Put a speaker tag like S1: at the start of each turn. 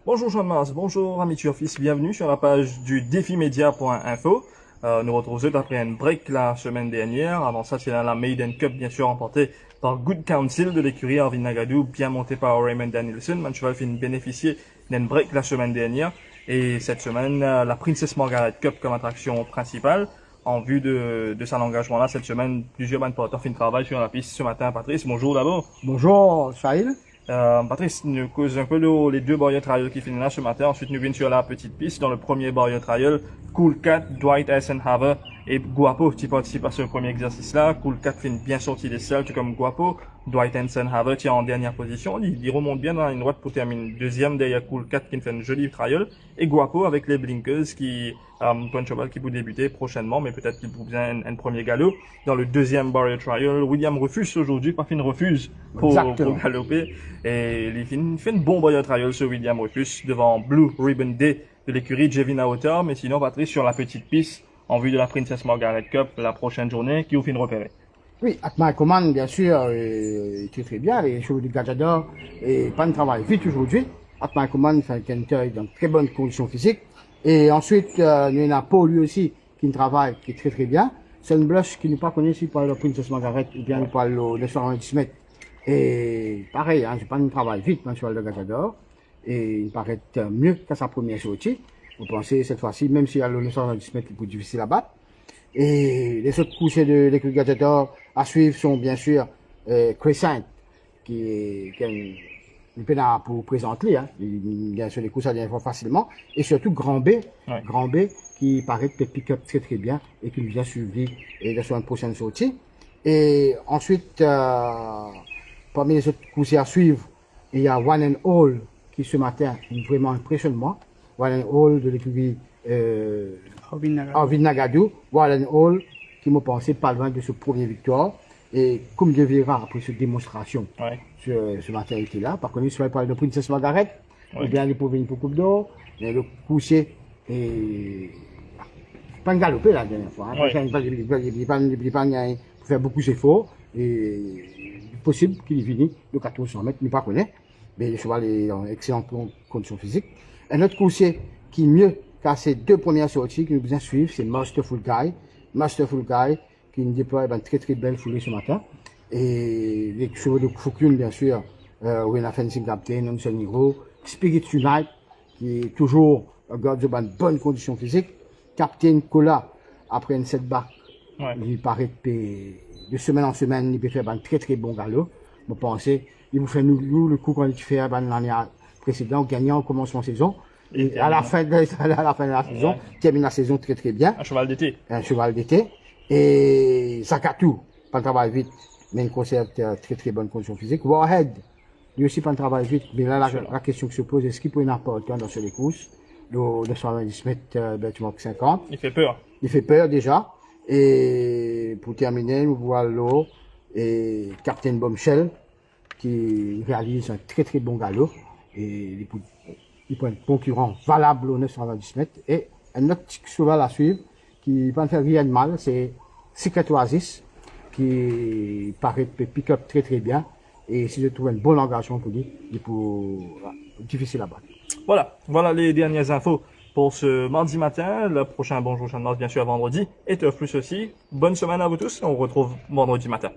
S1: Bonjour Jean-Mars, bonjour amis Turfis, bienvenue sur la page du défimedia.info. Nous retrouvons après un break la semaine dernière. Avant ça, c'est la Maiden Cup, bien sûr, remportée par Good Counsel de l'écurie Arvin Nagadu, bien monté par Raymond Danielson. Mancheval fin bénéficier d'un break la semaine dernière. Et cette semaine, la Princess Margaret Cup comme attraction principale. En vue de son engagement-là, cette semaine, plusieurs bandes porteurs fin de travail sur la piste ce matin. Patrice, bonjour d'abord.
S2: Bonjour, Shahil.
S1: Patrice, nous cause un peu les deux barrières trial qui finissent là ce matin. Ensuite, nous venons sur la petite piste. Dans le premier barrière trial, Cool Cat, Dwight Eisenhower et Guapo qui participent à ce premier exercice-là. Cool Cat finit bien sorti des selles, tout comme Guapo. Dwight Eisenhower tient en dernière position. Il remonte bien dans la ligne droite pour terminer deuxième derrière Cool Cat qui fait une jolie trial. Et Guapo avec les blinkers qui, point de cheval qui peut débuter prochainement, mais peut-être qu'il vous bien un premier galop. Dans le deuxième barrier trial, William refuse aujourd'hui, pas fin refuse pour galoper. Et il fait une bon barrier trial sur William refuse devant Blue Ribbon Day de l'écurie Jevina Hauteur. Mais sinon, Patrice, sur la petite piste, en vue de la Princess Margaret Cup, la prochaine journée, qui vous fait repérer?
S2: Oui, Atma Command, bien sûr, était très bien. Les chevaux du Gajador et pas de travail vite aujourd'hui. Atma Command fait quelqu'un dans très bonnes conditions physiques. Et ensuite, il y a Paul lui aussi qui travaille, qui est très très bien. Sunblush qui n'est pas connu ici par la Princess Margaret ou bien par le 110 mètres. Et pareil, hein, j'ai pas de travail vite, mon cheval de Gajador. Et il paraît mieux qu'à sa première sortie. Vous pensez cette fois-ci, même s'il y a le 110 mètres qui est plus difficile à battre. Et les autres couchés de l'écurie Gajador à suivre sont bien sûr Crescent, qui a une peine pour présenter, hein. Bien sûr les coups ça vient facilement. Et surtout Grand B, ouais. Grand B qui paraît peut pick-up très très bien et qui vient suivre et sur une prochaine sortie. Et ensuite, parmi les autres coups à suivre, il y a One and All qui ce matin vraiment impressionne moi. One and All de l'écurie Arvin Nagadu, One and All qui m'a pensé pas loin de ce premier victoire. Et comme je verrai après cette démonstration, ouais. Ce matin était là, par contre, il serait parlé de Princess Margaret, ouais. Ou bien il pour venir pour Coupe d'Or, mais le coucher et pas de galoper la dernière fois. Hein. Ouais. Il pas pour faire beaucoup d'efforts et possible qu'il vienne de 1400 mètres, mais pas connaît. Mais le cheval est en excellente condition physique. Un autre coucher qui est mieux qu'à ces deux premières sorties que nous besoin suivre, c'est Masterful Guy. Masterful Guy qui nous déploie une très très belle foulée ce matin. Et les chevaux de Foucault, bien sûr, Wena Fencing Captain, Nonsen Niro, Spirit Unite, qui est toujours garde de bonne condition physique. Captain Cola, après une setback, ouais. Il paraît que de semaine en semaine, il peut faire un très très bon galop. Vous pensez, il vous fait nous le coup qu'on a fait l'année précédente, gagnant au commencement de saison. Et à la fin de la saison, ouais. Termine la saison très très bien.
S1: Un cheval d'été.
S2: Un cheval d'été. Et Sakatu, pas de travail vite, mais une conserve très très bonne condition physique. Warhead, lui aussi pas de travail vite, mais là la question qui se pose, est-ce qu'il peut y apporter dans sur les courses, le 190 mètres, benchmark 50.
S1: Il fait peur.
S2: Il fait peur déjà. Et pour terminer, nous voyons l'eau et Captain Bombshell, qui réalise un très très bon galop. Et il prend un concurrent valable au 990 mètres. Et un autre cheval à suivre, qui va ne faire rien de mal, c'est Secret Oasis, qui paraît pick-up très très bien. Et si je trouve un bon engagement pour lui, il est difficile à battre.
S1: Voilà les dernières infos pour ce mardi matin. Le prochain Bonjour Jean-Mars, bien sûr, vendredi. Et Turf Plus aussi. Bonne semaine à vous tous. On vous retrouve vendredi matin.